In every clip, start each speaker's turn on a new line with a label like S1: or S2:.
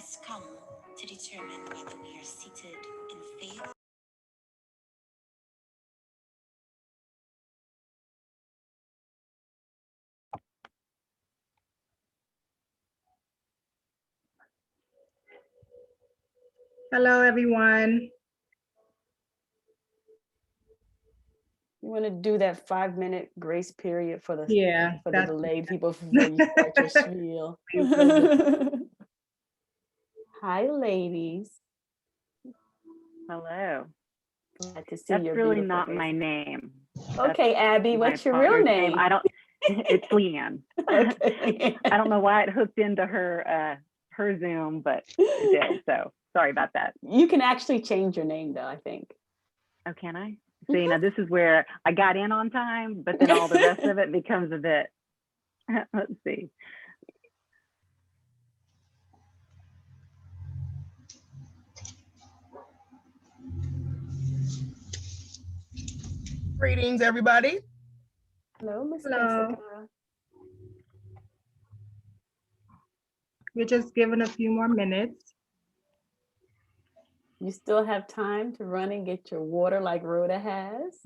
S1: has come to determine whether we are seated in faith.
S2: Hello, everyone.
S3: You want to do that 5-minute grace period for the
S2: the
S3: delayed people before you start your spiel. Hi, ladies.
S4: Hello.
S3: Glad to see
S4: That's
S3: your
S4: really
S3: beautiful
S4: not
S3: face.
S4: my name.
S3: Okay, Abby, what's your real
S4: partner's
S3: name?
S4: I don't. It's Leanne.
S3: Okay.
S4: I don't know why it hooked into her Zoom, but it did. So sorry about that.
S3: You can actually change your name, though, I think.
S4: Oh, can I? So you know, this is where I got in on time, but then all the rest of it becomes a bit. Let's see.
S5: Greetings, everybody.
S3: Hello, Miss
S2: Hello.
S3: Jessica.
S2: We're just giving a few more minutes.
S3: You still have time to run and get your water like Rhoda has.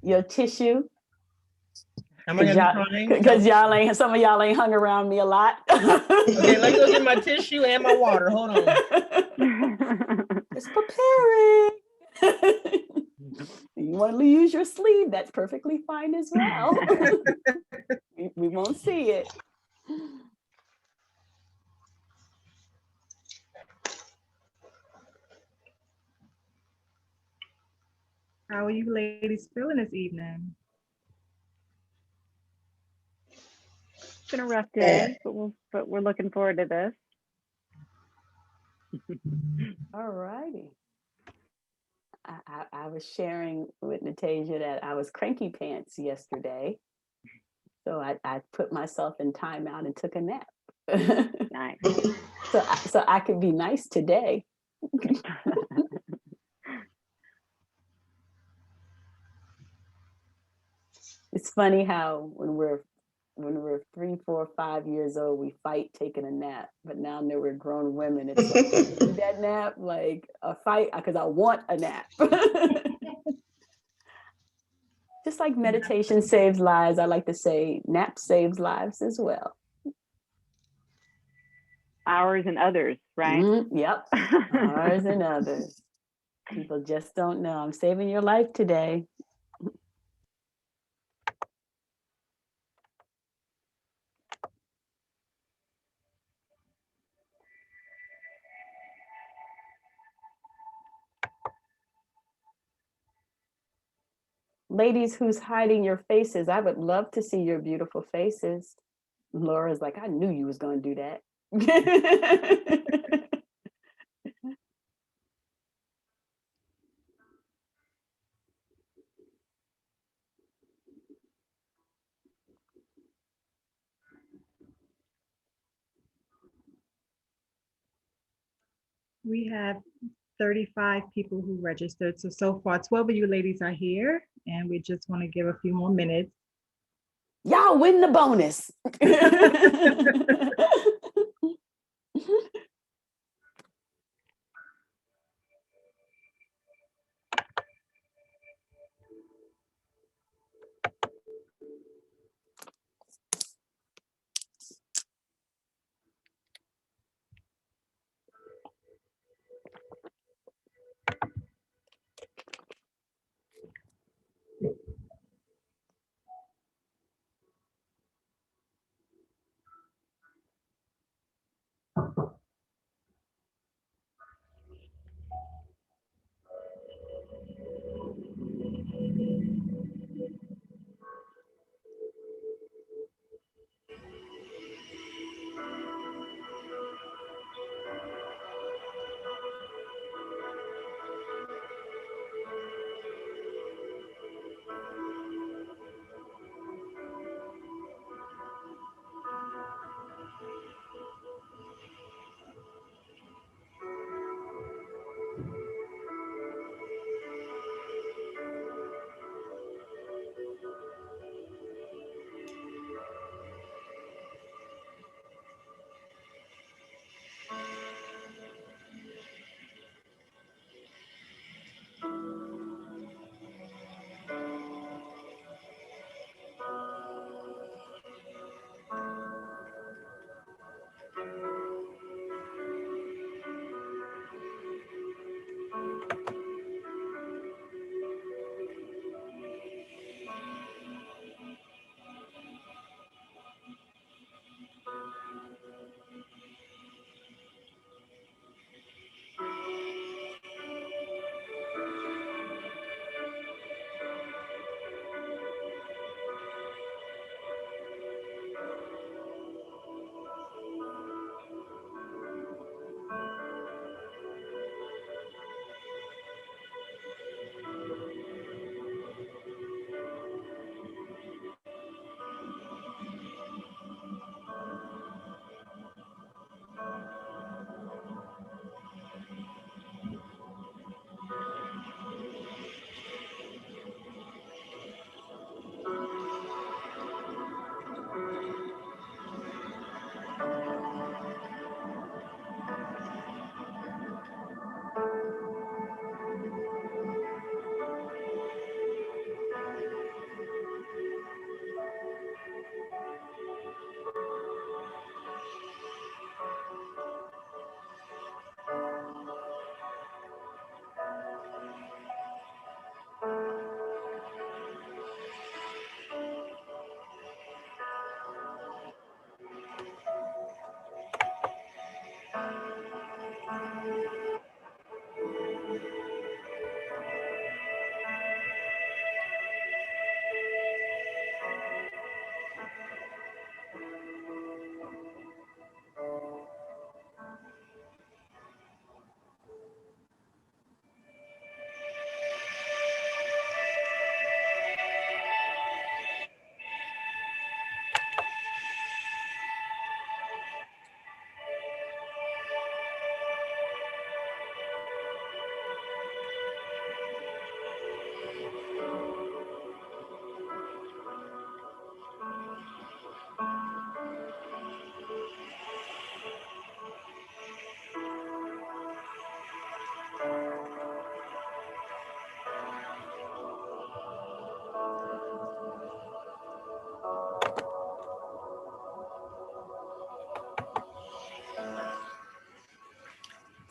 S3: Your tissue.
S5: Am I gonna be crying?
S3: Because some of y'all ain't hung around me a lot.
S5: Okay, let me go get my tissue and my water. Hold on.
S3: It's preparing. You want to use your sleeve, that's perfectly fine as well. We won't see it.
S2: How are you ladies feeling this evening?
S4: It's been a rough day, but we're looking forward to this.
S3: All righty. I was sharing with Natasha that I was cranky pants yesterday. So I put myself in timeout and took a nap.
S4: Nice.
S3: So I could be nice today. It's funny how when we're 3, 4, 5 years old, we fight taking a nap. But now that we're grown women, it's like need that nap, like a fight, because I want a nap. Just like meditation saves lives, I like to say nap saves lives as well.
S4: Ours and others, right?
S3: Yep, ours and others. People just don't know. I'm saving your life today. Ladies who's hiding your faces, I would love to see your beautiful faces. Laura's like, I knew you was going to do that.
S2: We have 35 people who registered. So far, 12 of you ladies are here, and we just want to give a few more minutes.
S3: Y'all win the bonus.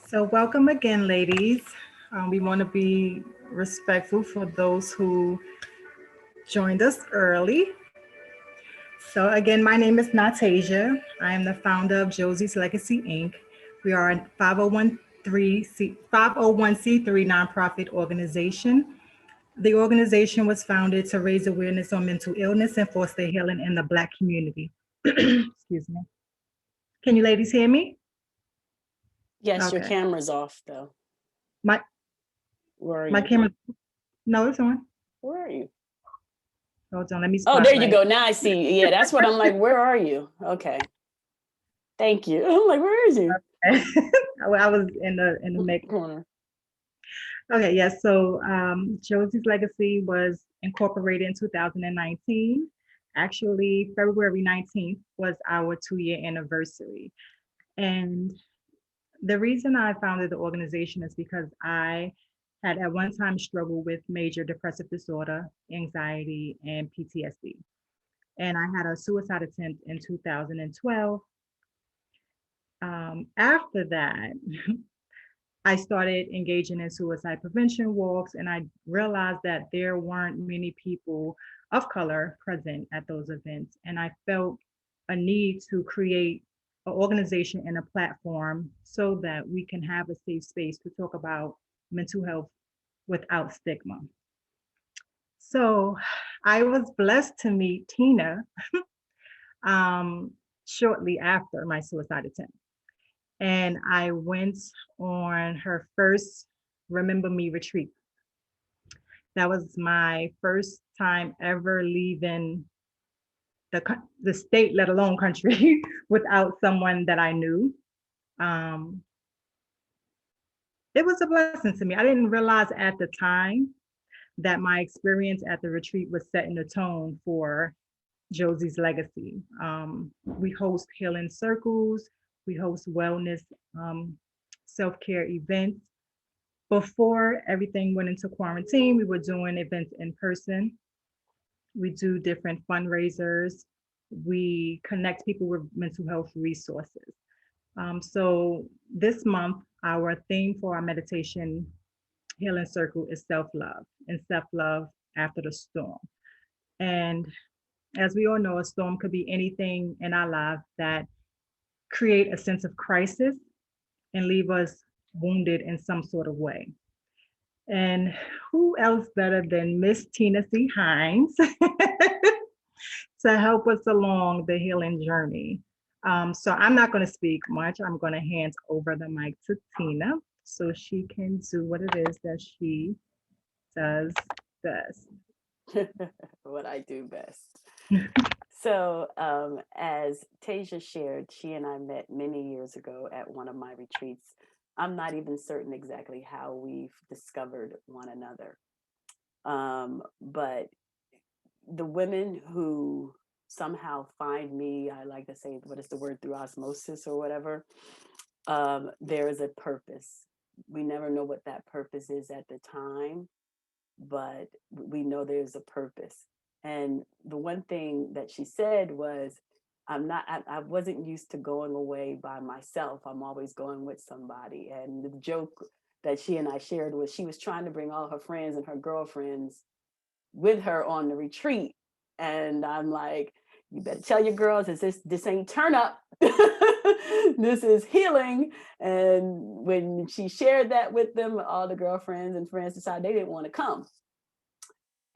S2: So welcome again, ladies. We want to be respectful for those who joined us early. So again, my name is Natasia. I am the founder of Josie's Legacy Inc. We are a 501c3 nonprofit organization. The organization was founded to raise awareness on mental illness and foster healing in the Black community. Excuse me. Can you ladies hear me?
S3: Yes, your
S2: Okay.
S3: camera's off though.
S2: My
S3: Where are
S2: my
S3: you?
S2: camera. No, it's on.
S3: Where are you?
S2: Hold on. Let me.
S3: Oh, there you
S2: Spotlight.
S3: go. Now I see. Yeah, that's what I'm like. Where are you? Okay. Thank you. I'm like, where is you?
S2: I was in the mix.
S3: Corner.
S2: Okay, yes. So Josie's Legacy was incorporated in 2019. Actually, February 19th was our 2-year anniversary. And the reason I founded the organization is because I had at one time struggled with major depressive disorder, anxiety, and PTSD. And I had a suicide attempt in 2012. After that, I started engaging in suicide prevention walks, and I realized that there weren't many people of color present at those events. And I felt a need to create an organization and a platform so that we can have a safe space to talk about mental health without stigma. So I was blessed to meet Tina um, shortly after my suicide attempt. And I went on her first Remember Me retreat. That was my first time ever leaving the state, let alone country, without someone that I knew. Um, it was a blessing to me. I didn't realize at the time that my experience at the retreat was setting the tone for Josie's legacy. We host healing circles, we host wellness, self-care events. Before everything went into quarantine, we were doing events in person. We do different fundraisers. We connect people with mental health resources. So this month, our theme for our meditation healing circle is self-love and self-love after the storm. And as we all know, a storm could be anything in our life that create a sense of crisis and leave us wounded in some sort of way. And who else better than Miss Tina C. Hines to help us along the healing journey? So I'm not going to speak much. I'm going to hand over the mic to Tina so she can do what it is that she does best.
S3: What I do best. So, as Tasia shared, she and I met many years ago at one of my retreats. I'm not even certain exactly how we've discovered one another. But the women who somehow find me, I like to say, what is the word, through osmosis or whatever, there is a purpose. We never know what that purpose is at the time, but we know there's a purpose. And the one thing that she said was, I wasn't used to going away by myself. I'm always going with somebody. And the joke that she and I shared was she was trying to bring all her friends and her girlfriends with her on the retreat. And I'm like, you better tell your girls this ain't turn up. This is healing. And when she shared that with them, all the girlfriends and friends decided they didn't want to come.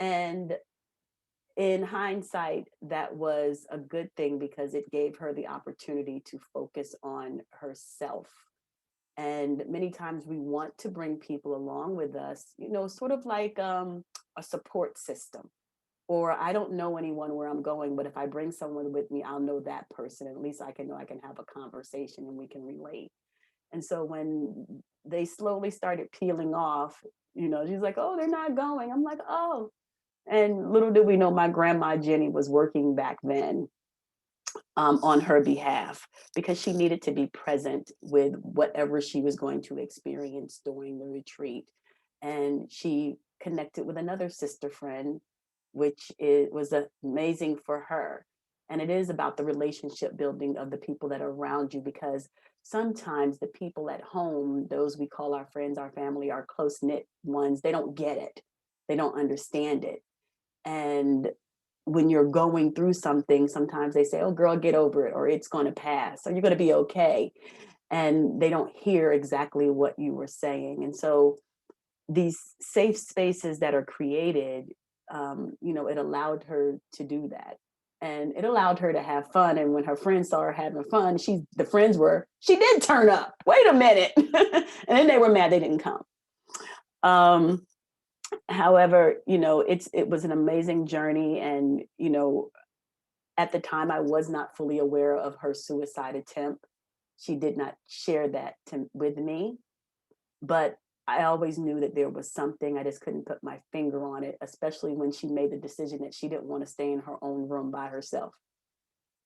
S3: And in hindsight, that was a good thing because it gave her the opportunity to focus on herself. And many times we want to bring people along with us, sort of like a support system. Or I don't know anyone where I'm going, but if I bring someone with me, I'll know that person. At least I can know I can have a conversation and we can relate. And so when they slowly started peeling off, she's like, oh, they're not going. I'm like, oh. And little did we know my grandma Jenny was working back then on her behalf because she needed to be present with whatever she was going to experience during the retreat. And she connected with another sister friend, which was amazing for her. And it is about the relationship building of the people that are around you, because sometimes the people at home, those we call our friends, our family, our close-knit ones, they don't get it. They don't understand it. And when you're going through something, sometimes they say, oh, girl, get over it, or it's going to pass, or you're going to be okay. And they don't hear exactly what you were saying. And so these safe spaces that are created, it allowed her to do that. And it allowed her to have fun. And when her friends saw her having fun, she did turn up. Wait a minute. And then they were mad they didn't come. However, it was an amazing journey. And, at the time, I was not fully aware of her suicide attempt. She did not share that with me, but I always knew that there was something. I just couldn't put my finger on it, especially when she made the decision that she didn't want to stay in her own room by herself.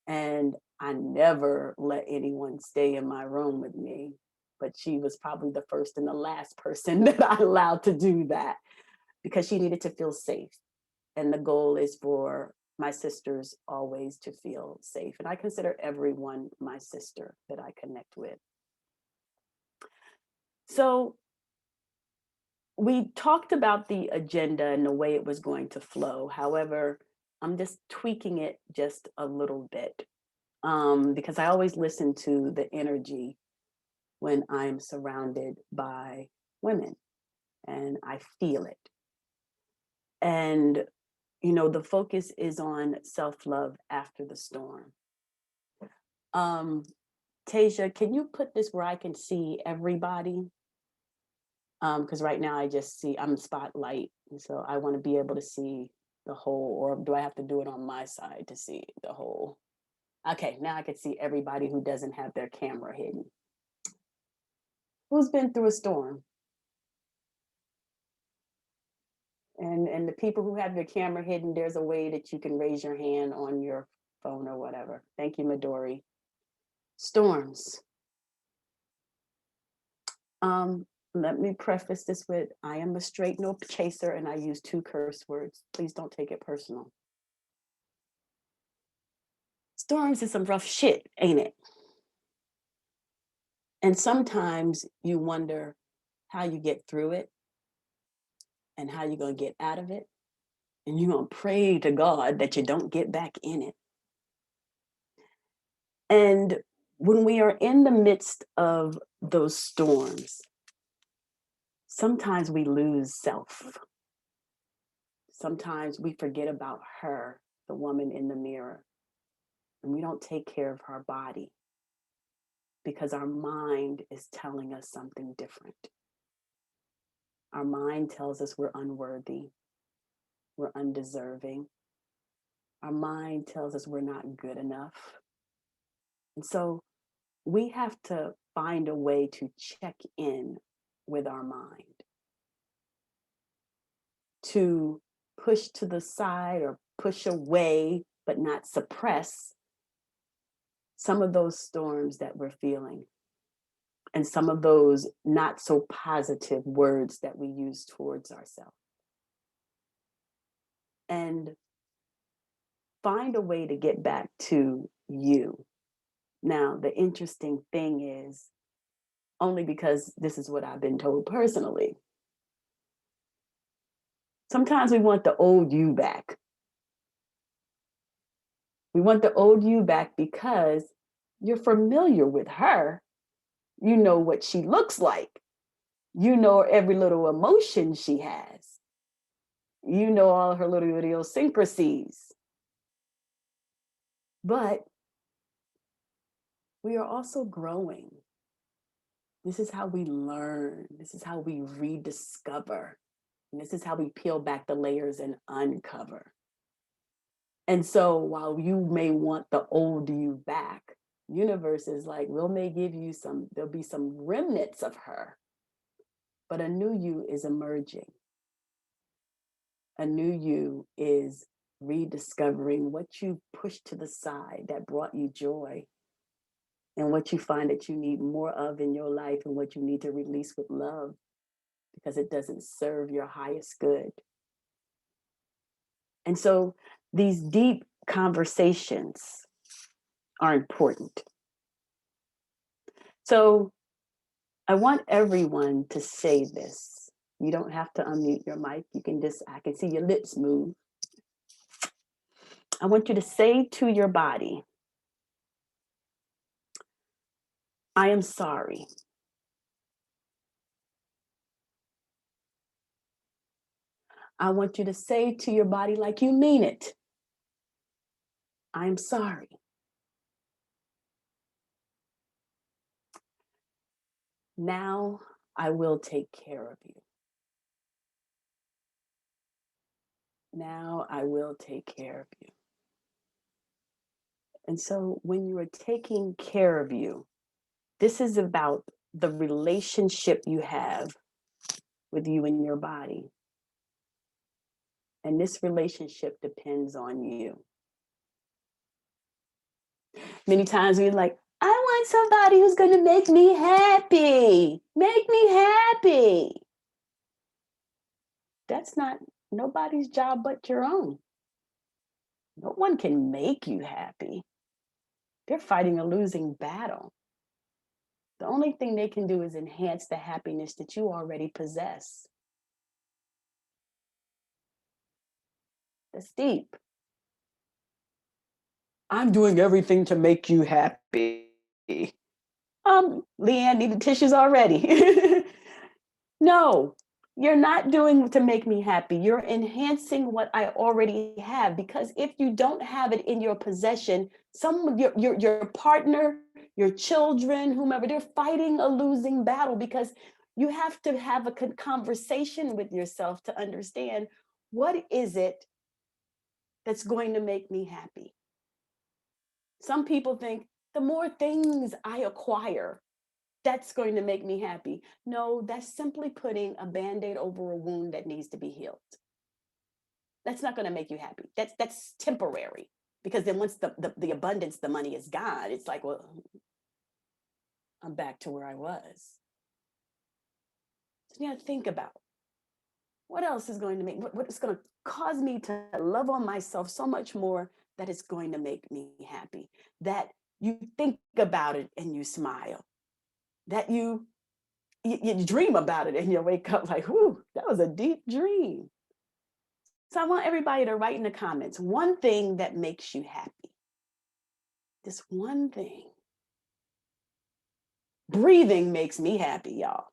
S3: And I never let anyone stay in my room with me, but she was probably the first and the last person that I allowed to do that, because she needed to feel safe. And the goal is for my sisters always to feel safe. And I consider everyone my sister that I connect with. So we talked about the agenda and the way it was going to flow. However, I'm just tweaking it just a little bit, because I always listen to the energy when I'm surrounded by women, and I feel it. And the focus is on self-love after the storm. Tasia, can you put this where I can see everybody? Because right now I'm spotlight, and so I want to be able to see the whole, or do I have to do it on my side to see the whole? Okay, now I can see everybody who doesn't have their camera hidden. Who's been through a storm? And the people who have your camera hidden, there's a way that you can raise your hand on your phone or whatever. Thank you, Midori. Storms. Let me preface this with, I am a straight no chaser, and I use 2 curse words. Please don't take it personal. Storms is some rough shit, ain't it? And sometimes you wonder how you get through it and how you're going to get out of it. And you're going to pray to God that you don't get back in it. And when we are in the midst of those storms, sometimes we lose self. Sometimes we forget about her, the woman in the mirror, and we don't take care of her body because our mind is telling us something different. Our mind tells us we're unworthy, we're undeserving. Our mind tells us we're not good enough. And so we have to find a way to check in with our mind, to push to the side or push away, but not suppress some of those storms that we're feeling and some of those not so positive words that we use towards ourselves. And find a way to get back to you. Now, the interesting thing is, only because this is what I've been told personally, sometimes we want the old you back. We want the old you back because you're familiar with her. You know what she looks like. You know every little emotion she has. You know all her little idiosyncrasies. But we are also growing. This is how we learn. This is how we rediscover. And this is how we peel back the layers and uncover. And so while you may want the old you back, universe is like, we may give you there'll be some remnants of her, but a new you is emerging. A new you is rediscovering what you pushed to the side that brought you joy, and what you find that you need more of in your life, and what you need to release with love because it doesn't serve your highest good. And so these deep conversations are important. So I want everyone to say this. You don't have to unmute your mic. You can just, I can see your lips move. I want you to say to your body, I am sorry. I want you to say to your body like you mean it, I am sorry. Now I will take care of you. Now I will take care of you. And so when you are taking care of you, this is about the relationship you have with you and your body. And this relationship depends on you. Many times we're like, I want somebody who's going to make me happy. Make me happy. That's not nobody's job but your own. No one can make you happy. They're fighting a losing battle. The only thing they can do is enhance the happiness that you already possess. That's deep. I'm doing everything to make you happy. Leanne needed tissues already. No, you're not doing to make me happy. You're enhancing what I already have, because if you don't have it in your possession, your partner, your children, whomever, they're fighting a losing battle, because you have to have a conversation with yourself to understand, what is it that's going to make me happy? Some people think the more things I acquire, that's going to make me happy. No, that's simply putting a Band-Aid over a wound that needs to be healed. That's not going to make you happy. That's temporary, because then once the abundance, the money is gone, it's like, well, I'm back to where I was. So you got to think about, what else is going to make, what is going to cause me to love on myself so much more that it's going to make me happy, that you think about it and you smile, that you dream about it and you wake up like, whoo, that was a deep dream. So I want everybody to write in the comments, one thing that makes you happy. This one thing. Breathing makes me happy, y'all.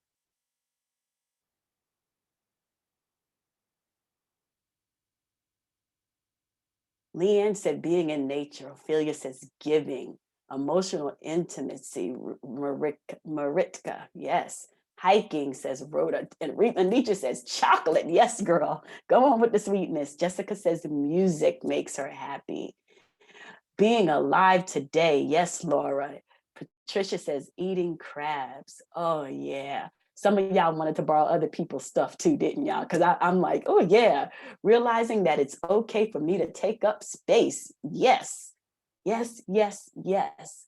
S3: Leanne said being in nature. Ophelia says giving. Emotional intimacy. Maritka, yes. Hiking, says Rhoda. And Anitra says chocolate. Yes, girl. Go on with the sweetness. Jessica says music makes her happy. Being alive today. Yes, Laura. Patricia says eating crabs. Oh, yeah. Some of y'all wanted to borrow other people's stuff too, didn't y'all? Because I'm like, oh, yeah. Realizing that it's okay for me to take up space. Yes, yes, yes, yes.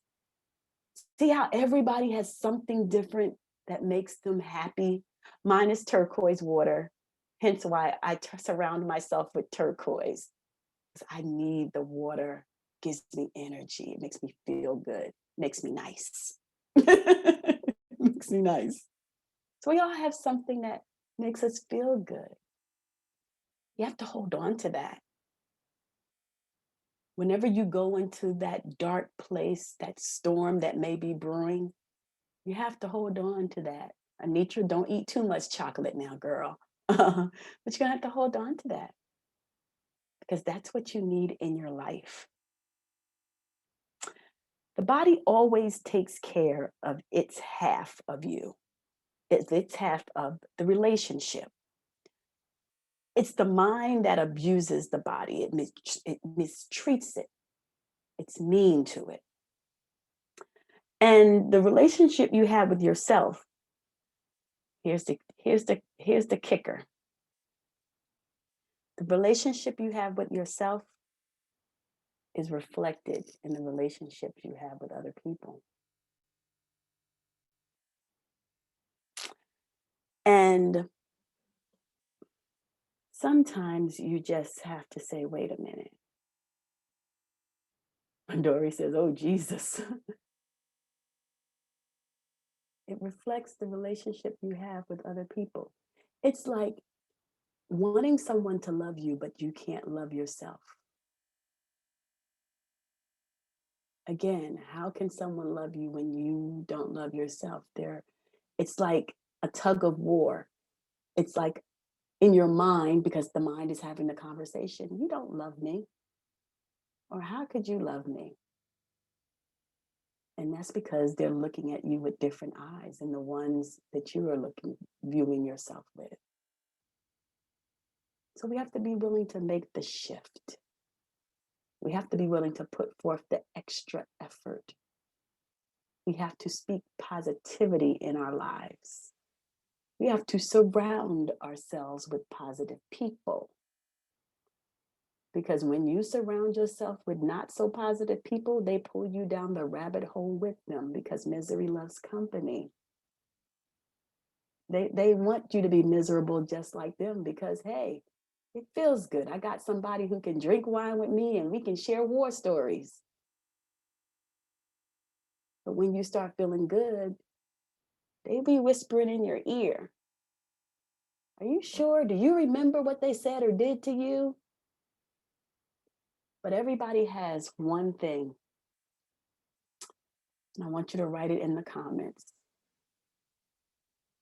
S3: See how everybody has something different that makes them happy? Mine is turquoise water. Hence why I surround myself with turquoise. Because I need the water. It gives me energy. It makes me feel good. Makes me nice. Makes me nice. So we all have something that makes us feel good. You have to hold on to that. Whenever you go into that dark place, that storm that may be brewing, you have to hold on to that. Anitra, don't eat too much chocolate now, girl. But you're gonna have to hold on to that, because that's what you need in your life. The body always takes care of its half of you. It's half of the relationship. It's the mind that abuses the body. It mistreats it. It's mean to it. And the relationship you have with yourself, here's the kicker. The relationship you have with yourself is reflected in the relationships you have with other people. And sometimes you just have to say, wait a minute. Dory says, oh, Jesus. It reflects the relationship you have with other people. It's like wanting someone to love you, but you can't love yourself. Again, how can someone love you when you don't love yourself? It's like a tug of war. It's like in your mind, because the mind is having the conversation, you don't love me. Or how could you love me? And that's because they're looking at you with different eyes than the ones that you are viewing yourself with. So we have to be willing to make the shift. We have to be willing to put forth the extra effort. We have to speak positivity in our lives. We have to surround ourselves with positive people. Because when you surround yourself with not so positive people, they pull you down the rabbit hole with them, because misery loves company. They want you to be miserable just like them, because, hey, it feels good. I got somebody who can drink wine with me and we can share war stories. But when you start feeling good, they be whispering in your ear. Are you sure? Do you remember what they said or did to you? But everybody has one thing. And I want you to write it in the comments.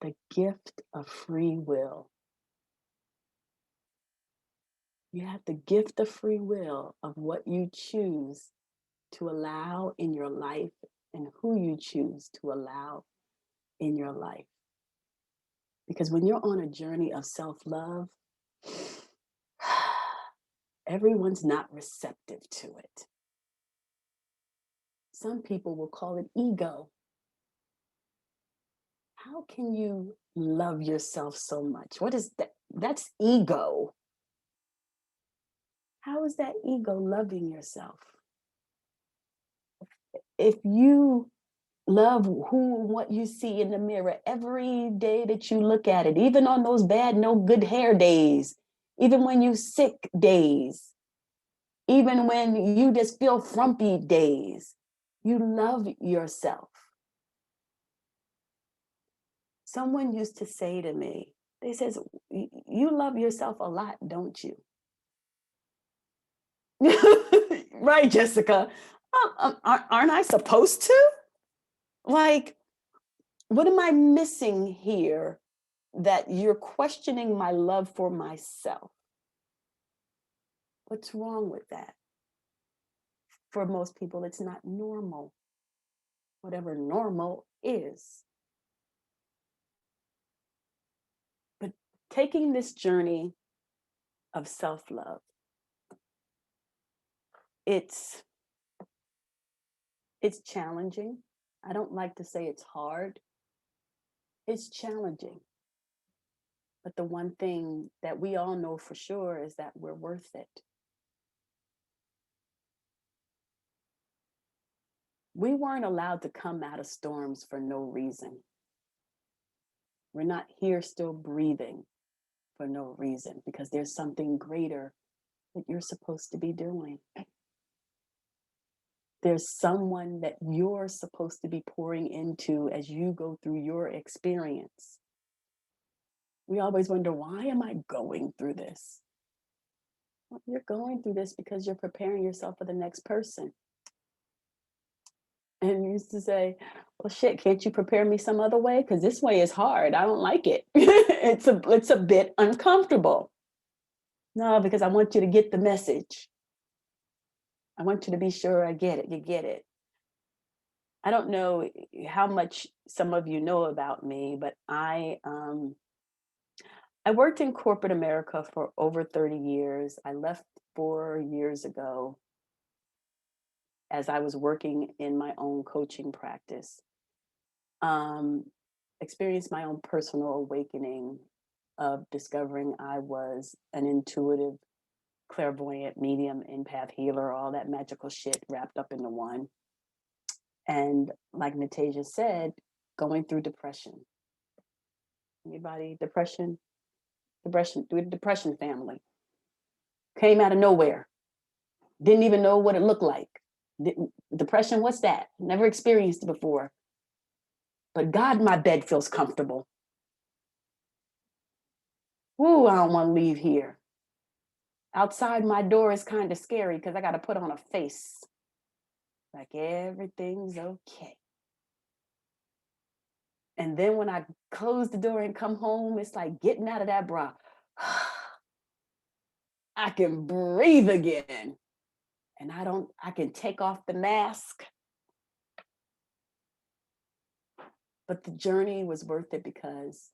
S3: The gift of free will. You have the gift of free will of what you choose to allow in your life and who you choose to allow in your life. Because when you're on a journey of self-love, everyone's not receptive to it. Some people will call it ego. How can you love yourself so much? What is that? That's ego. How is that ego loving yourself? If you love who and what you see in the mirror every day that you look at it, even on those bad, no good hair days, even when you sick days, even when you just feel frumpy days, you love yourself. Someone used to say to me, they says, you love yourself a lot, don't you? Right, Jessica. Aren't I supposed to? Like, what am I missing here that you're questioning my love for myself? What's wrong with that? For most people, it's not normal. Whatever normal is. But taking this journey of self-love, it's challenging. I don't like to say it's hard. It's challenging. But the one thing that we all know for sure is that we're worth it. We weren't allowed to come out of storms for no reason. We're not here still breathing for no reason, because there's something greater that you're supposed to be doing. There's someone that you're supposed to be pouring into as you go through your experience. We always wonder, why am I going through this? Well, you're going through this because you're preparing yourself for the next person. And you used to say, well, shit, can't you prepare me some other way? Because this way is hard. I don't like it. It's a bit uncomfortable. No, because I want you to get the message. I want you to be sure I get it. You get it. I don't know how much some of you know about me, but I worked in corporate America for over 30 years. I left 4 years ago as I was working in my own coaching practice. Experienced my own personal awakening of discovering I was an intuitive, clairvoyant, medium, empath, healer, all that magical shit wrapped up into one. And like Natasia said, going through depression. Anybody depression? Depression family. Came out of nowhere. Didn't even know what it looked like. Depression, what's that? Never experienced it before. but God, my bed feels comfortable. Ooh, I don't want to leave here. Outside my door is kind of scary because I got to put on a face like everything's okay. And then when I close the door and come home, it's like getting out of that bra. I can breathe again. And I can take off the mask. But the journey was worth it because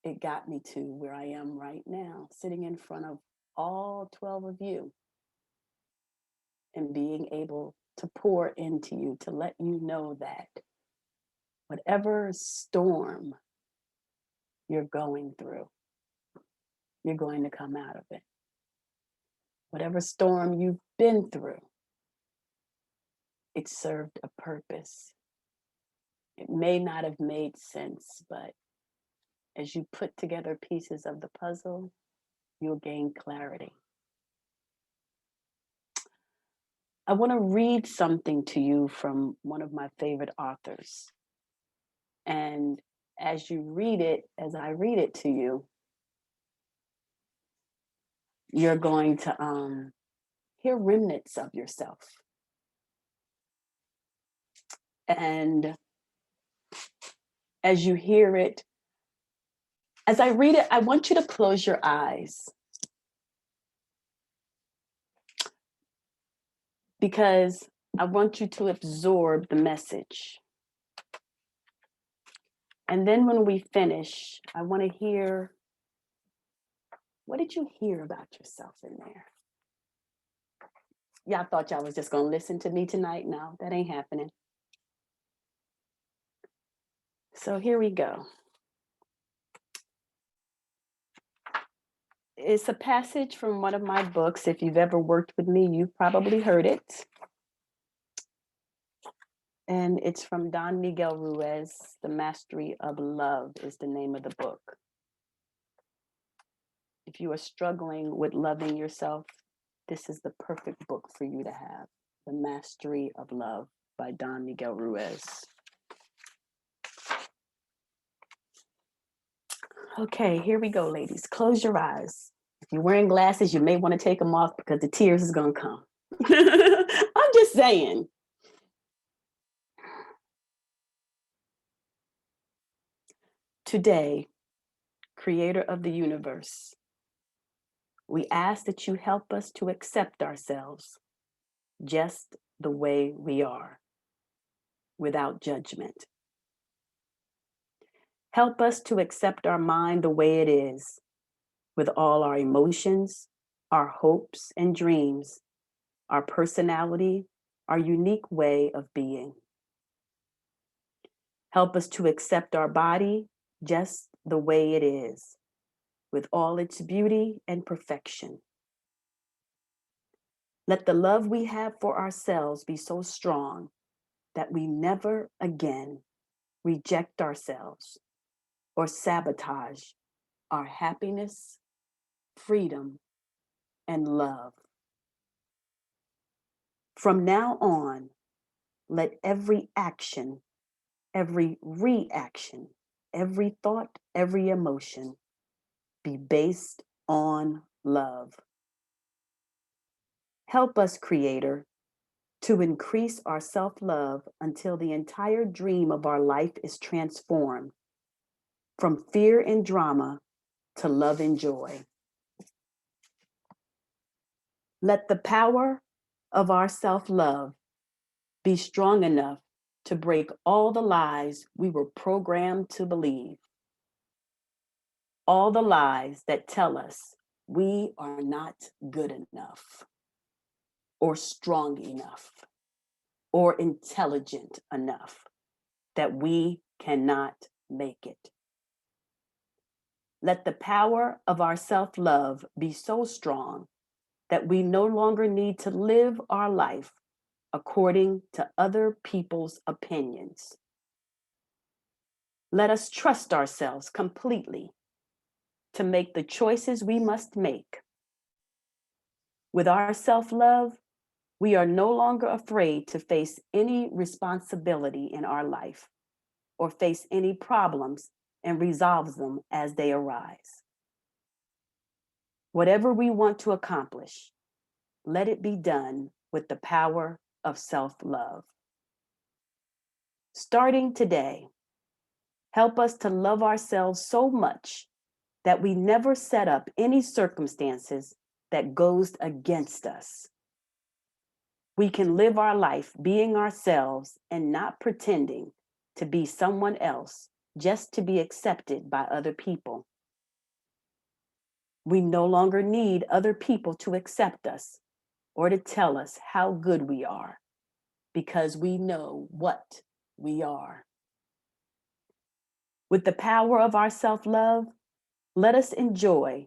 S3: it got me to where I am right now, sitting in front of all 12 of you and being able to pour into you, to let you know that whatever storm you're going through, you're going to come out of it. Whatever storm you've been through, it served a purpose. It may not have made sense, but as you put together pieces of the puzzle, you'll gain clarity. I want to read something to you from one of my favorite authors. And as you read it, as I read it to you, you're going to hear remnants of yourself. And as you hear it, as I read it, I want you to close your eyes. Because I want you to absorb the message. And then when we finish, I want to hear, what did you hear about yourself in there? Y'all thought y'all was just going to listen to me tonight? No, that ain't happening. So here we go. It's a passage from one of my books. If you've ever worked with me, you've probably heard it. And it's from Don Miguel Ruiz. The Mastery of Love is the name of the book. If you are struggling with loving yourself, this is the perfect book for you to have. The Mastery of Love by Don Miguel Ruiz. Okay, here we go, ladies. Close your eyes. If you're wearing glasses, you may want to take them off because the tears is going to come. I'm just saying. Today, Creator of the universe, we ask that you help us to accept ourselves just the way we are, without judgment. Help us to accept our mind the way it is, with all our emotions, our hopes and dreams, our personality, our unique way of being. Help us to accept our body just the way it is, with all its beauty and perfection. Let the love we have for ourselves be so strong that we never again reject ourselves or sabotage our happiness, freedom, and love. From now on, let every action, every reaction, every thought, every emotion be based on love. Help us, Creator, to increase our self-love until the entire dream of our life is transformed from fear and drama to love and joy. Let the power of our self-love be strong enough to break all the lies we were programmed to believe. All the lies that tell us we are not good enough, or strong enough, or intelligent enough, that we cannot make it. Let the power of our self-love be so strong that we no longer need to live our life according to other people's opinions. Let us trust ourselves completely to make the choices we must make. With our self-love, we are no longer afraid to face any responsibility in our life or face any problems and resolves them as they arise. Whatever we want to accomplish, let it be done with the power of self-love. Starting today, help us to love ourselves so much that we never set up any circumstances that goes against us. We can live our life being ourselves and not pretending to be someone else just to be accepted by other people. We no longer need other people to accept us or to tell us how good we are, because we know what we are. With the power of our self-love, let us enjoy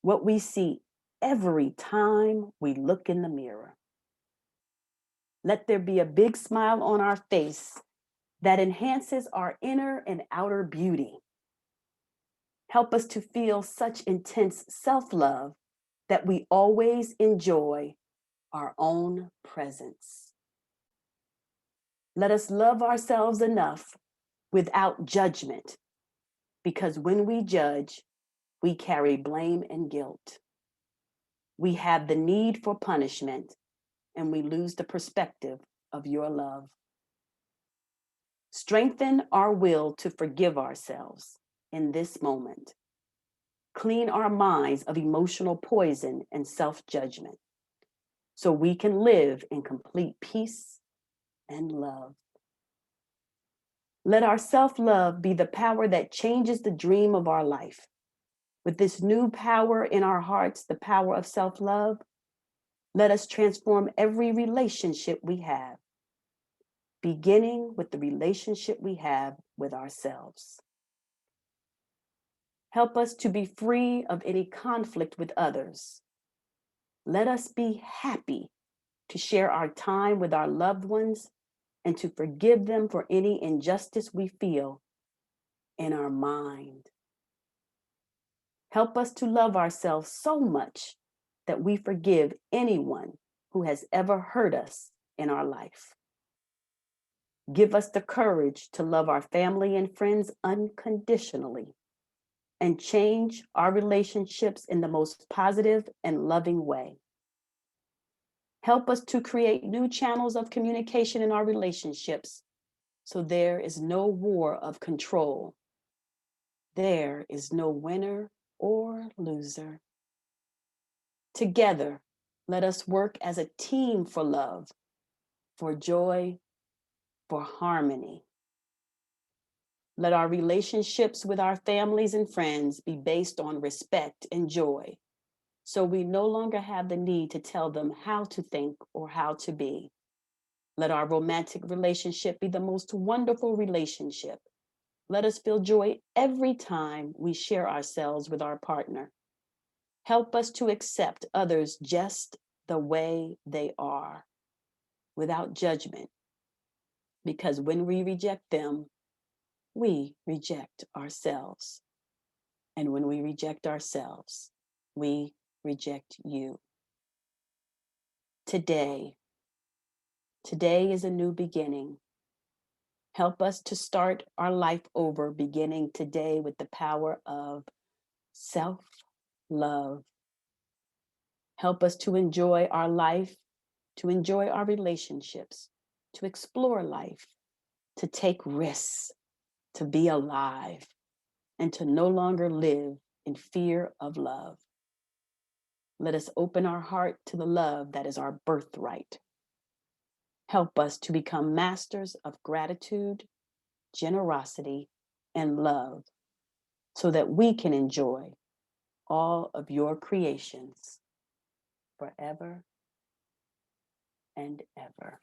S3: what we see every time we look in the mirror. Let there be a big smile on our face that enhances our inner and outer beauty. Help us to feel such intense self-love that we always enjoy our own presence. Let us love ourselves enough without judgment, because when we judge, we carry blame and guilt. We have the need for punishment, and we lose the perspective of your love. Strengthen our will to forgive ourselves in this moment. Clean our minds of emotional poison and self-judgment so we can live in complete peace and love. Let our self-love be the power that changes the dream of our life. With this new power in our hearts, the power of self-love, let us transform every relationship we have, beginning with the relationship we have with ourselves. Help us to be free of any conflict with others. Let us be happy to share our time with our loved ones and to forgive them for any injustice we feel in our mind. Help us to love ourselves so much that we forgive anyone who has ever hurt us in our life. Give us the courage to love our family and friends unconditionally and change our relationships in the most positive and loving way. Help us to create new channels of communication in our relationships so there is no war of control. There is no winner or loser. Together, let us work as a team for love, for joy, for harmony. Let our relationships with our families and friends be based on respect and joy, so we no longer have the need to tell them how to think or how to be. Let our romantic relationship be the most wonderful relationship. Let us feel joy every time we share ourselves with our partner. Help us to accept others just the way they are, without judgment, because when we reject them, we reject ourselves. And when we reject ourselves, we reject you. Today is a new beginning. Help us to start our life over, beginning today with the power of self-love. Help us to enjoy our life, to enjoy our relationships, to explore life, to take risks, to be alive, and to no longer live in fear of love. Let us open our heart to the love that is our birthright. Help us to become masters of gratitude, generosity, and love so that we can enjoy all of your creations forever and ever.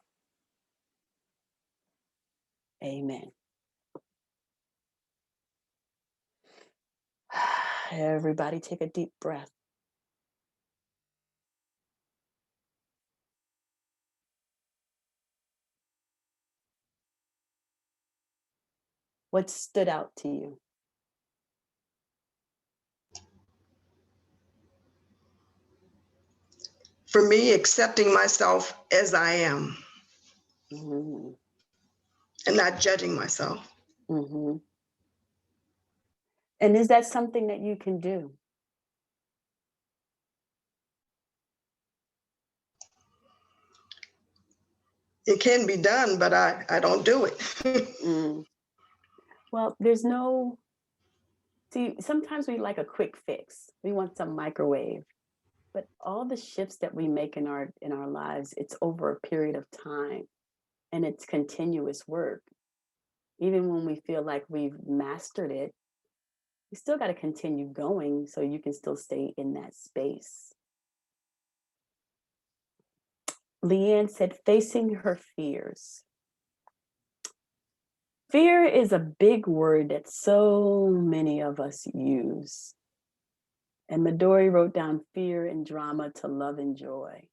S3: Amen. Everybody take a deep breath. What stood out to you?
S6: For me, accepting myself as I am
S3: Mm-hmm.
S6: and not judging myself.
S3: Mm-hmm. And is that something that you can do?
S6: It can be done, but I don't do it.
S3: Mm. Well, there's no, see, sometimes we like a quick fix. We want some microwave. But all the shifts that we make in our lives, it's over a period of time, and it's continuous work. Even when we feel like we've mastered it, you still got to continue going so you can still stay in that space. Leanne said, facing her fears. Fear is a big word that so many of us use. And Midori wrote down fear and drama to love and joy.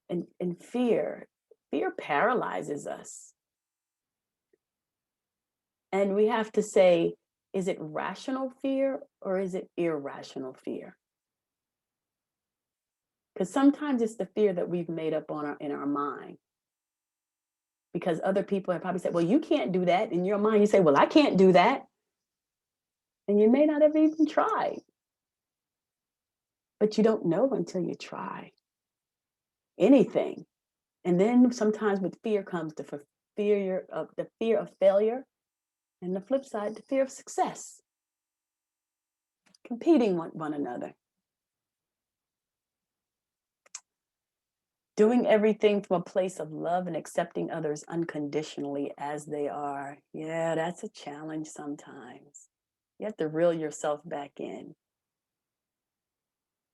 S3: And fear paralyzes us. And we have to say, is it rational fear or is it irrational fear? Because sometimes it's the fear that we've made up in our mind. Because other people have probably said, well, you can't do that. In your mind, you say, well, I can't do that. And you may not have even tried. But you don't know until you try anything. And then sometimes with fear comes the fear of failure, and the flip side, the fear of success. Competing with one another. Doing everything from a place of love and accepting others unconditionally as they are. Yeah, that's a challenge sometimes. You have to reel yourself back in.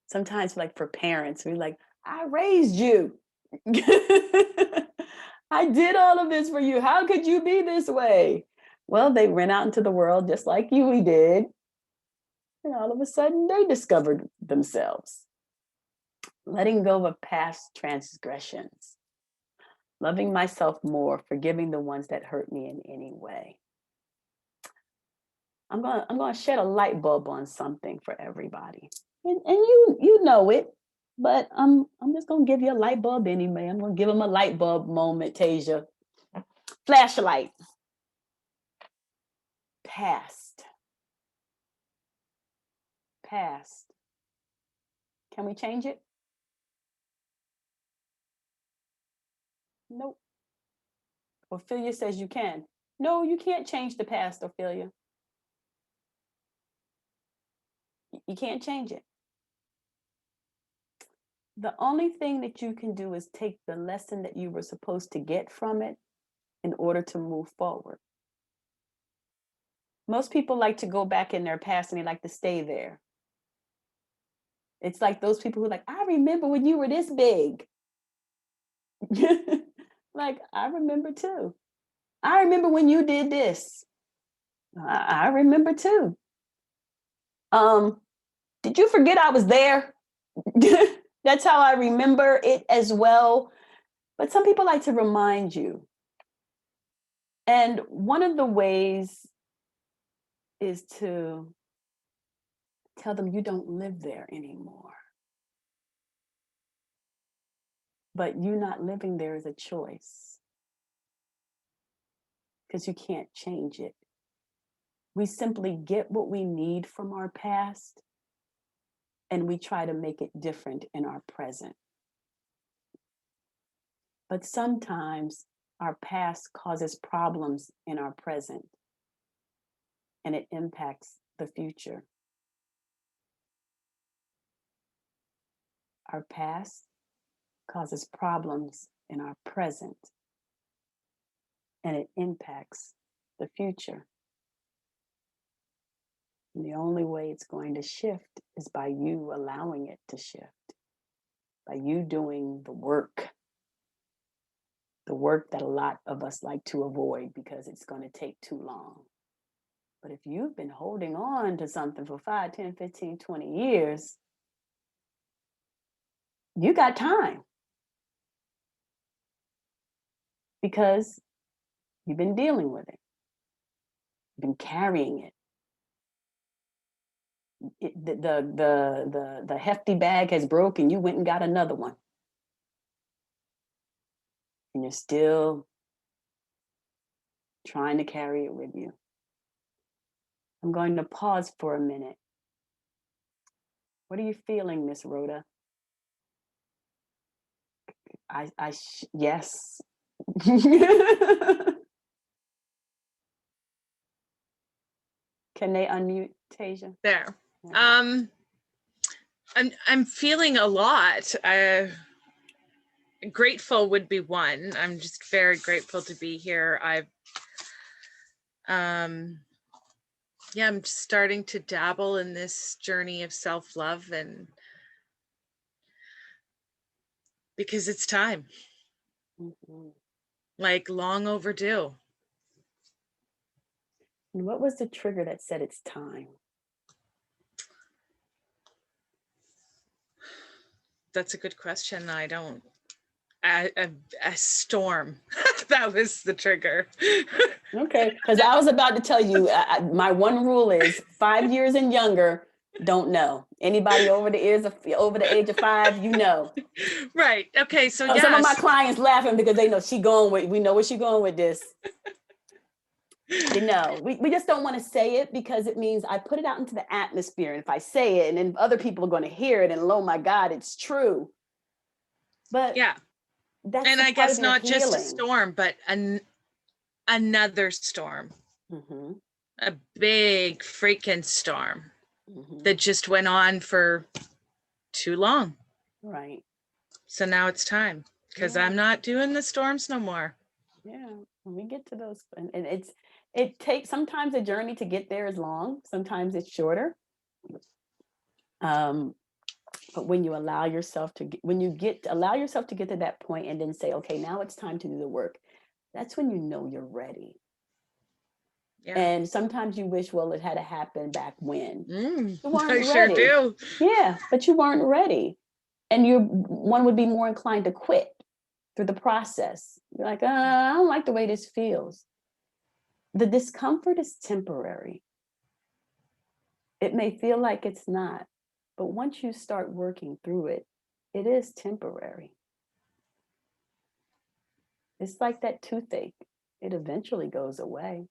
S3: Sometimes, like for parents, we're like, I raised you. I did all of this for you. How could you be this way? Well, they went out into the world just like we did. And all of a sudden, they discovered themselves. Letting go of past transgressions. Loving myself more, forgiving the ones that hurt me in any way. I'm gonna shed a light bulb on something for everybody. And you know it, but I'm just gonna give you a light bulb anyway. I'm gonna give them a light bulb moment, Tasia. Flashlight. Past. Can we change it? Nope. Ophelia says you can. No, you can't change the past, Ophelia. You can't change it. The only thing that you can do is take the lesson that you were supposed to get from it in order to move forward. Most people like to go back in their past and they like to stay there. It's like those people who are like, I remember when you were this big. Like, I remember too. I remember when you did this. I remember too. Did you forget I was there? That's how I remember it as well. But some people like to remind you. And one of the ways is to tell them you don't live there anymore. But you not living there is a choice. Because you can't change it. We simply get what we need from our past and we try to make it different in our present. But sometimes our past causes problems in our present and it impacts the future. Our past causes problems in our present and it impacts the future. And the only way it's going to shift is by you allowing it to shift, by you doing the work that a lot of us like to avoid because it's going to take too long. But if you've been holding on to something for 5, 10, 15, 20 years, you got time. Because you've been dealing with it. You've been carrying it. The hefty bag has broke and you went and got another one. And you're still trying to carry it with you. I'm going to pause for a minute. What are you feeling, Miss Rhoda? Yes. Can they unmute, Tasia?
S7: There.
S3: Okay.
S7: I'm feeling a lot. Grateful would be one. I'm just very grateful to be here. Yeah, I'm starting to dabble in this journey of self-love, and because it's time, like long overdue.
S3: And what was the trigger that said it's time?
S7: That's a good question. A storm. That was the trigger.
S3: Okay, because I was about to tell you, my one rule is 5 years and younger, don't know. Anybody over the age of 5, you know.
S7: Right. Okay. So
S3: Some of my
S7: yes.
S3: clients laughing because they know we know where she's going with this. You know, we just don't want to say it because it means I put it out into the atmosphere. And if I say it and then other people are going to hear it and oh my God, it's true. But
S7: yeah.
S3: That's
S7: and I guess not
S3: healing.
S7: just a storm, but another storm.
S3: Mm-hmm.
S7: A big freaking storm
S3: Mm-hmm.
S7: that just went on for too long.
S3: Right.
S7: So now it's time, because I'm not doing the storms no more.
S3: Yeah, when we get to those, and it takes sometimes a journey to get there is long, sometimes it's shorter. But when you allow yourself to allow yourself to get to that point and then say, okay, now it's time to do the work, that's when you know you're ready. Yeah. And sometimes you wish, well, it had to happen back when. You weren't ready.
S7: Sure do.
S3: Yeah, but you weren't ready. And one would be more inclined to quit through the process. You're like, I don't like the way this feels. The discomfort is temporary. It may feel like it's not, but once you start working through it, it is temporary. It's like that toothache. It eventually goes away.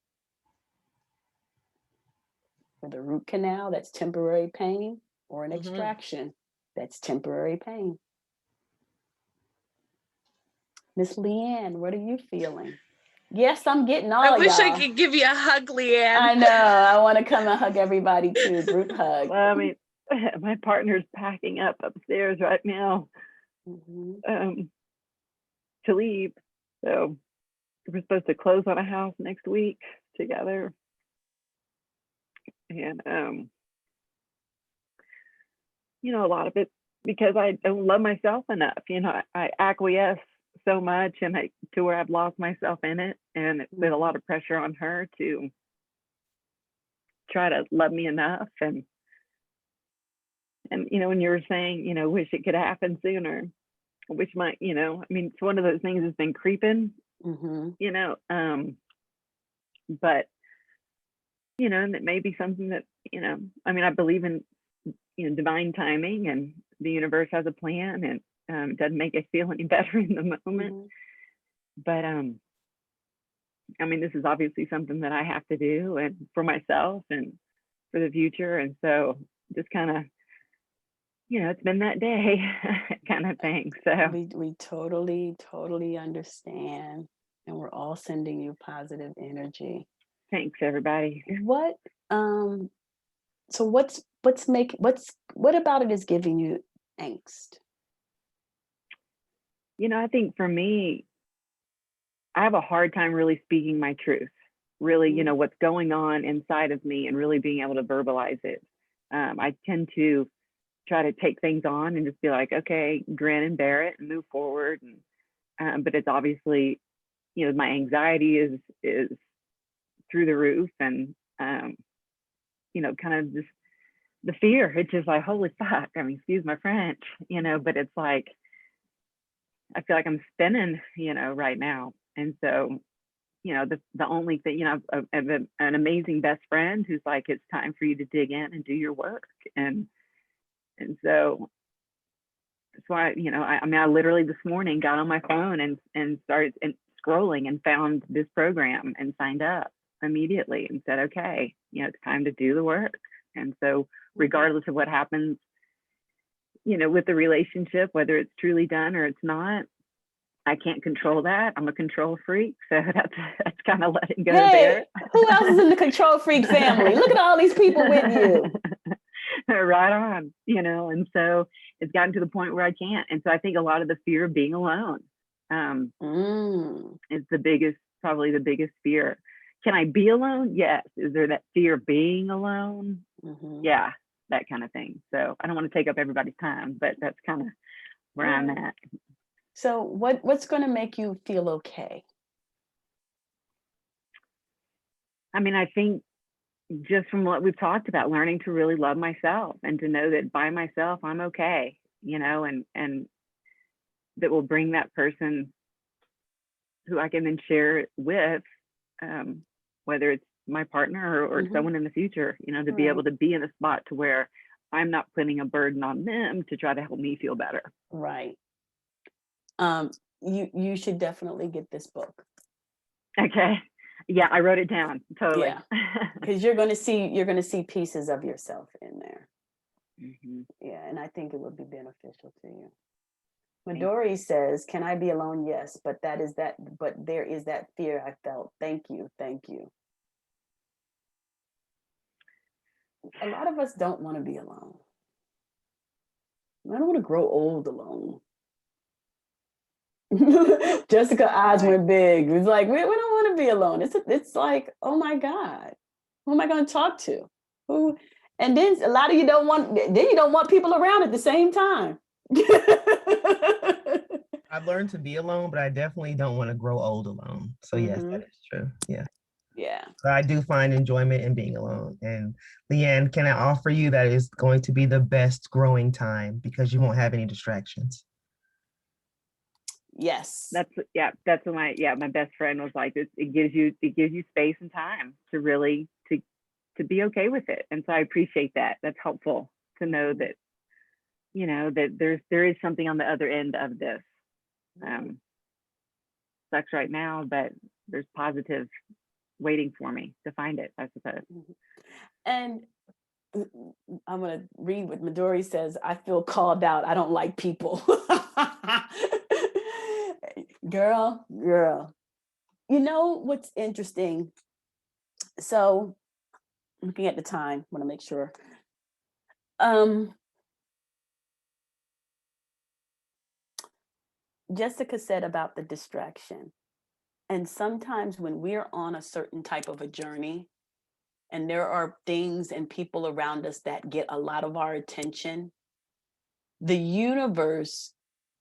S3: With a root canal, that's temporary pain, or an extraction, that's temporary pain. Miss Leanne, what are you feeling? Yes, I'm getting all
S7: I wish
S3: y'all.
S7: I could give you a hug, Leanne.
S3: I know. I want to come and hug everybody too. Group hug.
S4: Well, I mean, my partner's packing up upstairs right now to leave. So we're supposed to close on a house next week together. And, you know, a lot of it because I don't love myself enough. You know, I acquiesce so much and to where I've lost myself in it, and it's been a lot of pressure on her to try to love me enough. And you know, when you were saying, you know, wish it could happen sooner, which might, you know, I mean, it's one of those things that's been creeping, you know, but you know, and it may be something that, you know, I mean, I believe in, you know, divine timing, and the universe has a plan, and it doesn't make us feel any better in the moment. But I mean, this is obviously something that I have to do, and for myself and for the future. And so just kind of, you know, it's been that day kind of thing. So
S3: we totally understand, and we're all sending you positive energy.
S4: Thanks, everybody.
S3: What so what about it is giving you angst?
S4: You know, I think for me, I have a hard time really speaking my truth, really, you know, what's going on inside of me, and really being able to verbalize it. I tend to try to take things on and just be like, okay, grin and bear it and move forward. And but it's obviously, you know, my anxiety is through the roof, and you know, kind of just the fear. It's just like, holy fuck. I mean, excuse my French, you know, but it's like I feel like I'm spinning, you know, right now. And so, you know, the only thing, you know, I have an amazing best friend who's like, it's time for you to dig in and do your work. And so that's why, you know, I mean, I literally this morning got on my phone and started scrolling and found this program and signed up immediately and said, okay, it's time to do the work. And so regardless of what happens, with the relationship, whether it's truly done or it's not, I can't control that. I'm a control freak. So that's kind of letting go there.
S3: Who else is in the control freak family? Look at all these people with you.
S4: Right on, and so it's gotten to the point where I can't. And so I think a lot of the fear of being alone is probably the biggest fear. Can I be alone? Yes. Is there that fear of being alone? Yeah, that kind of thing. So I don't want to take up everybody's time, but that's kind of where I'm at.
S3: So what's going to make you feel okay?
S4: I mean, I think just from what we've talked about, learning to really love myself and to know that by myself, I'm okay, and that will bring that person who I can then share it with, whether it's my partner or someone in the future, to be able to be in a spot to where I'm not putting a burden on them to try to help me feel better.
S3: Right. You should definitely get this book.
S4: Okay. Yeah, I wrote it down. Totally.
S3: Yeah. Because you're going to see pieces of yourself in there. Yeah, and I think it would be beneficial to you. Midori says, "Can I be alone? Yes, but there is that fear I felt. Thank you. A lot of us don't want to be alone. I don't want to grow old alone." Jessica's eyes went big. It's like, we don't want to be alone. It's like, oh my God, who am I going to talk to? Who? And then a lot of you don't want people around at the same time.
S5: I've learned to be alone, but I definitely don't want to grow old alone. So yes, that is true. Yeah.
S3: Yeah.
S5: But I do find enjoyment in being alone. And Leanne, can I offer you that is going to be the best growing time because you won't have any distractions?
S3: Yes.
S4: That's what my best friend was like. It gives you space and time to really to be okay with it. And so I appreciate that. That's helpful to know that, that there is something on the other end of this. Sucks right now, but there's positive waiting for me to find it, I suppose.
S3: And I'm going to read what Midori says. "I feel called out. I don't like people." Girl. You know what's interesting? So looking at the time, I want to make sure. Jessica said about the distraction. And sometimes when we're on a certain type of a journey, and there are things and people around us that get a lot of our attention, the universe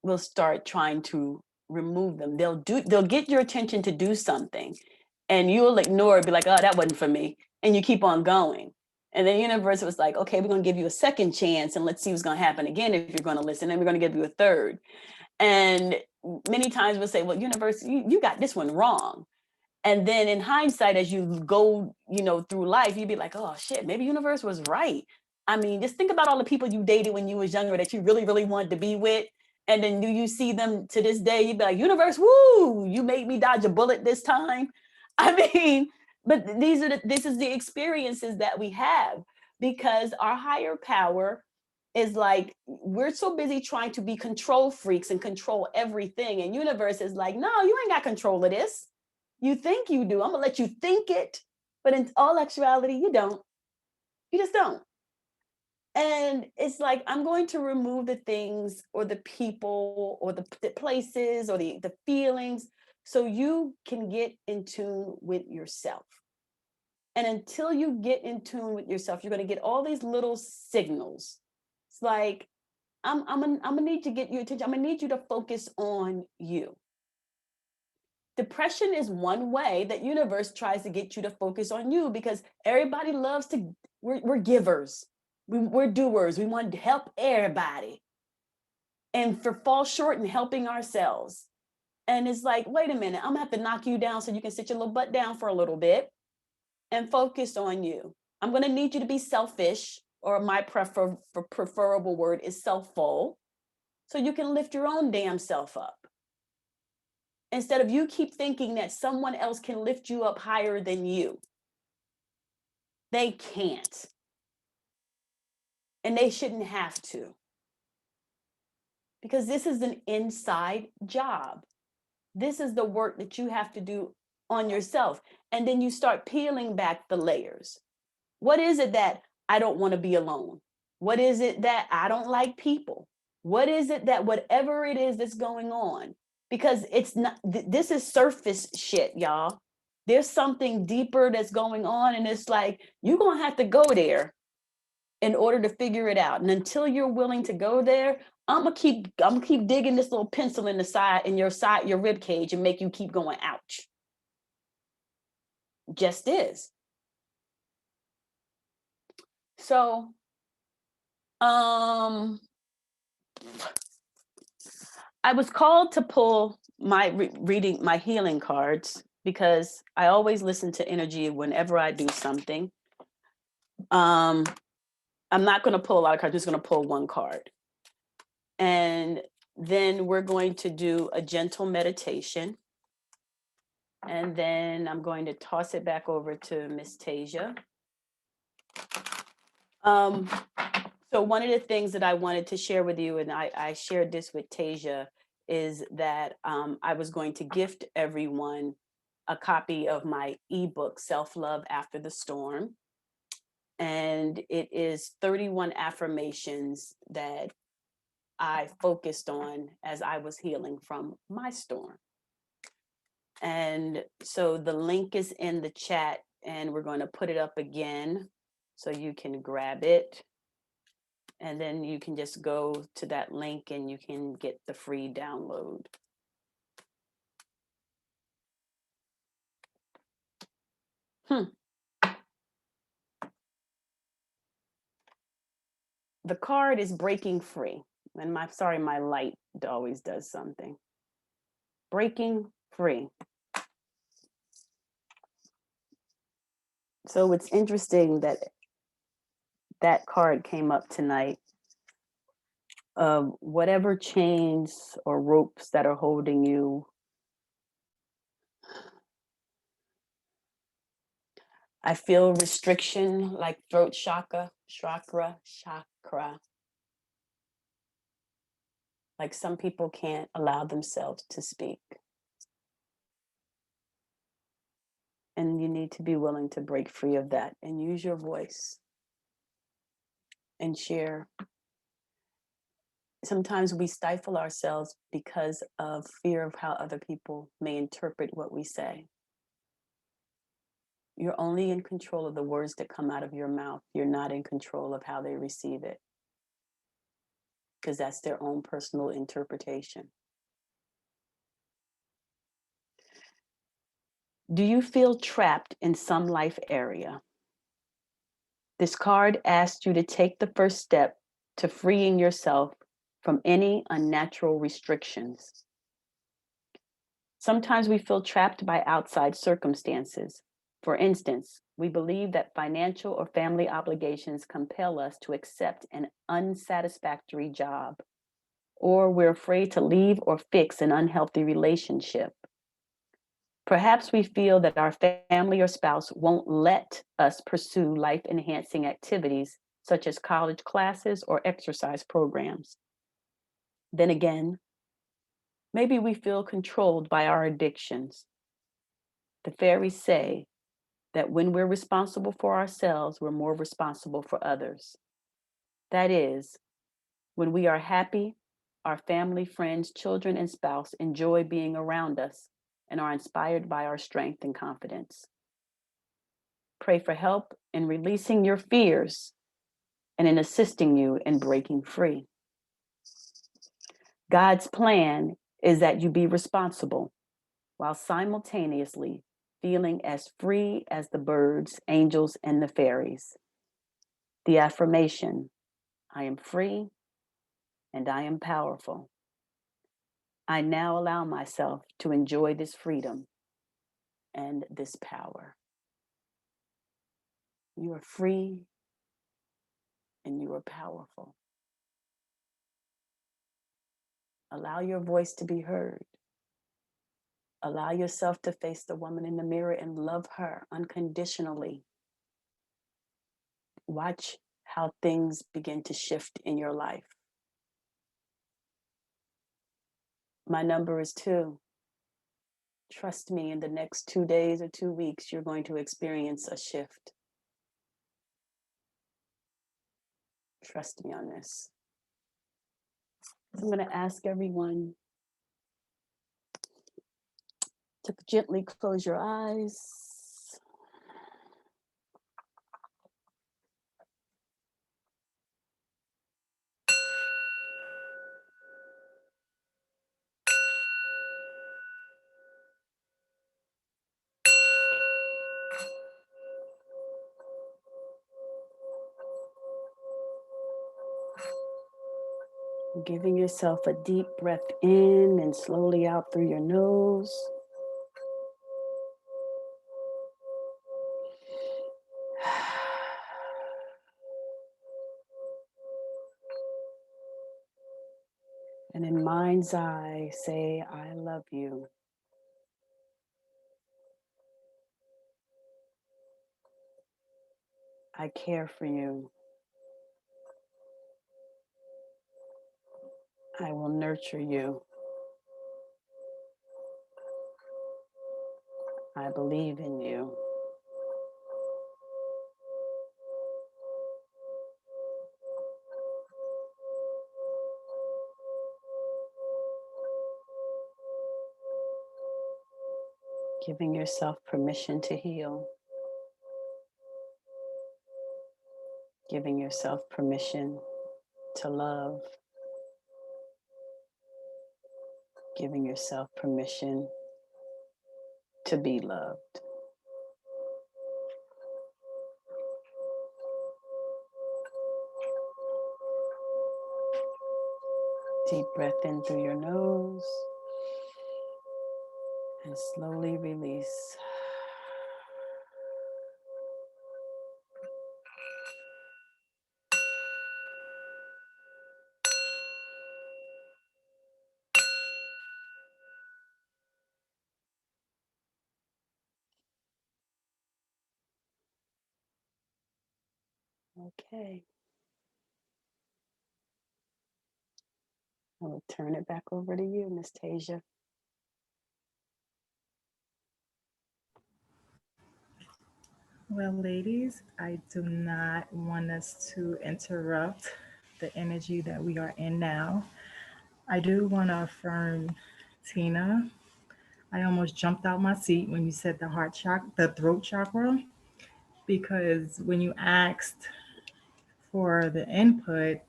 S3: will start trying to remove them. They'll get your attention to do something, and you'll ignore it, be like, "Oh, that wasn't for me," and you keep on going. And the universe was like, "Okay, we're going to give you a second chance, and let's see what's going to happen again if you're going to listen, and we're going to give you a third." And many times we'll say, "Well, universe, you got this one wrong." And then in hindsight, as you go, through life, you'd be like, "Oh shit, maybe universe was right." I mean, just think about all the people you dated when you was younger that you really, really wanted to be with. And then do you see them to this day? You'd be like, "Universe, woo, you made me dodge a bullet this time." I mean, but this is the experiences that we have, because our higher power is like, we're so busy trying to be control freaks and control everything. And universe is like, "No, you ain't got control of this. You think you do. I'm gonna let you think it, but in all actuality, you don't. You just don't." And it's like, I'm going to remove the things or the people or the places or the feelings so you can get in tune with yourself. And until you get in tune with yourself, you're going to get all these little signals. It's like, I'm gonna need to get your attention. I'm gonna need you to focus on you. Depression is one way that universe tries to get you to focus on you, because everybody loves to, we're givers. We're doers. We want to help everybody and fall short in helping ourselves. And it's like, wait a minute, I'm gonna have to knock you down so you can sit your little butt down for a little bit and focus on you. I'm gonna need you to be selfish, or my preferable word is selfful, so you can lift your own damn self up. Instead of you keep thinking that someone else can lift you up higher than you. They can't. And they shouldn't have to. Because this is an inside job. This is the work that you have to do on yourself. And then you start peeling back the layers. What is it that I don't want to be alone? What is it that I don't like people? What is it that whatever it is that's going on? Because it's not, this is surface shit, y'all. There's something deeper that's going on. And it's like, you're going to have to go there in order to figure it out. And until you're willing to go there, I'm gonna keep digging this little pencil in the side, in your rib cage, and make you keep going, ouch. Just is. So, I was called to pull my reading my healing cards because I always listen to energy whenever I do something. I'm not going to pull a lot of cards. I'm just going to pull one card. And then we're going to do a gentle meditation. And then I'm going to toss it back over to Miss Tasia. So one of the things that I wanted to share with you, and I shared this with Tasia, is that I was going to gift everyone a copy of my ebook, Self-Love After the Storm. And it is 31 affirmations that I focused on as I was healing from my storm. And so the link is in the chat, and we're going to put it up again so you can grab it. And then you can just go to that link and you can get the free download. The card is breaking free. And my light always does something. Breaking free. So it's interesting that that card came up tonight. Whatever chains or ropes that are holding you, I feel restriction, like throat chakra. Like some people can't allow themselves to speak. And you need to be willing to break free of that and use your voice and share. Sometimes we stifle ourselves because of fear of how other people may interpret what we say. You're only in control of the words that come out of your mouth. You're not in control of how they receive it, because that's their own personal interpretation. Do you feel trapped in some life area? This card asks you to take the first step to freeing yourself from any unnatural restrictions. Sometimes we feel trapped by outside circumstances. For instance, we believe that financial or family obligations compel us to accept an unsatisfactory job, or we're afraid to leave or fix an unhealthy relationship. Perhaps we feel that our family or spouse won't let us pursue life-enhancing activities such as college classes or exercise programs. Then again, maybe we feel controlled by our addictions. The fairies say that when we're responsible for ourselves, we're more responsible for others. That is, when we are happy, our family, friends, children, and spouse enjoy being around us and are inspired by our strength and confidence. Pray for help in releasing your fears and in assisting you in breaking free. God's plan is that you be responsible while simultaneously feeling as free as the birds, angels, and the fairies. The affirmation, I am free and I am powerful. I now allow myself to enjoy this freedom and this power. You are free and you are powerful. Allow your voice to be heard. Allow yourself to face the woman in the mirror and love her unconditionally. Watch how things begin to shift in your life. My number is 2. Trust me, in the next 2 days or 2 weeks, you're going to experience a shift. Trust me on this. So I'm going to ask everyone to gently close your eyes. Giving yourself a deep breath in and slowly out through your nose. And in mind's eye, say, I love you. I care for you. I will nurture you. I believe in you. Giving yourself permission to heal. Giving yourself permission to love. Giving yourself permission to be loved. Deep breath in through your nose and slowly release. Okay. I will turn it back over to you, Miss Tasia.
S2: Well, ladies, I do not want us to interrupt the energy that we are in now. I do want to affirm Tina. I almost jumped out my seat when you said the heart chakra, the throat chakra, because when you asked for the input,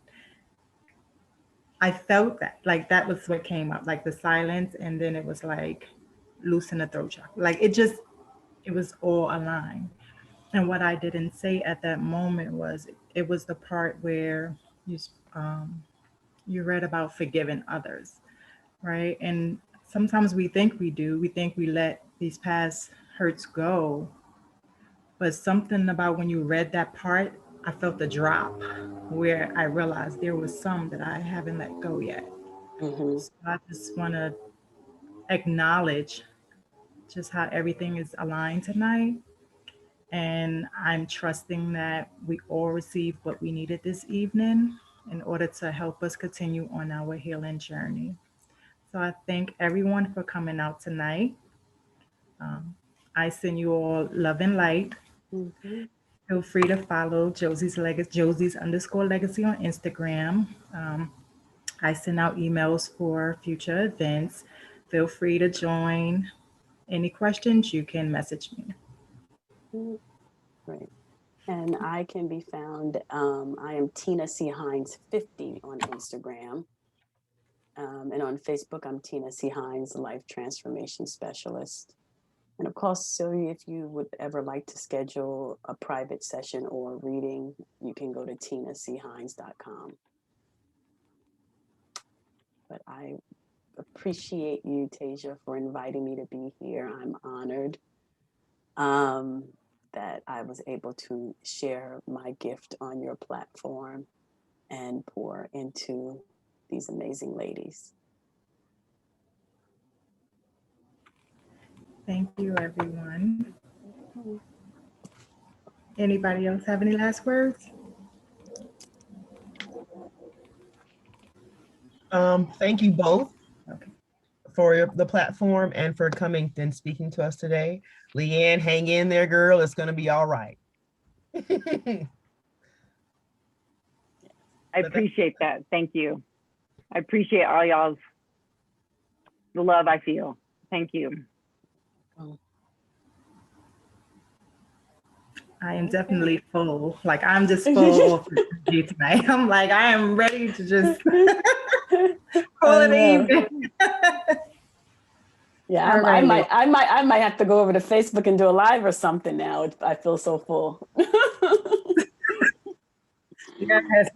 S2: I felt that like that was what came up, like the silence, and then it was like loosen the throat chakra. Like it was all aligned. And what I didn't say at that moment was it was the part where you um, you read about forgiving others, right? And sometimes we think we do. We think we let these past hurts go, but something about when you read that part, I felt the drop where I realized there was some that I haven't let go yet.
S3: Mm-hmm.
S2: So I just want to acknowledge just how everything is aligned tonight. And I'm trusting that we all received what we needed this evening in order to help us continue on our healing journey. So I thank everyone for coming out tonight. Um, I send you all love and light.
S3: Mm-hmm.
S2: Feel free to follow Josie's underscore legacy on Instagram. I send out emails for future events. Feel free to join. Any questions, you can message me.
S3: Great. And I can be found, I am Tina C. Hines 50 on Instagram. And on Facebook, I'm Tina C. Hines, Life Transformation Specialist. And of course, Sylvia, if you would ever like to schedule a private session or a reading, you can go to tinachines.com. But I appreciate you, Tasia, for inviting me to be here. I'm honored that I was able to share my gift on your platform and pour into these amazing ladies.
S2: Thank you, everyone. Anybody else have any last words?
S5: Thank you both
S2: Okay.
S5: for the platform and for coming and speaking to us today. Leanne, hang in there, girl. It's gonna be all right.
S4: I appreciate that. Thank you. I appreciate all y'all's, the love I feel. Thank you.
S2: I am definitely full. Like I'm just full of energy tonight. I'm like, I am ready to just call it even.
S3: Yeah,
S2: All
S3: I
S2: right.
S3: might have to go over to Facebook and do a live or something now. I feel so full.
S2: Yes.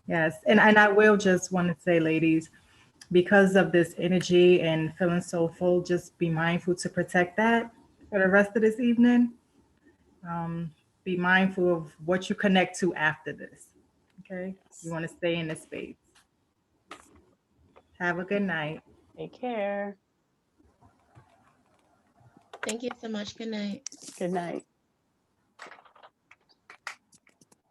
S2: Yes. And I will just want to say, ladies, because of this energy and feeling so full, just be mindful to protect that for the rest of this evening. Be mindful of what you connect to after this. Okay. You want to stay in this space. Have a good night.
S3: Take care.
S8: Thank you so much. Good night.
S3: Good night.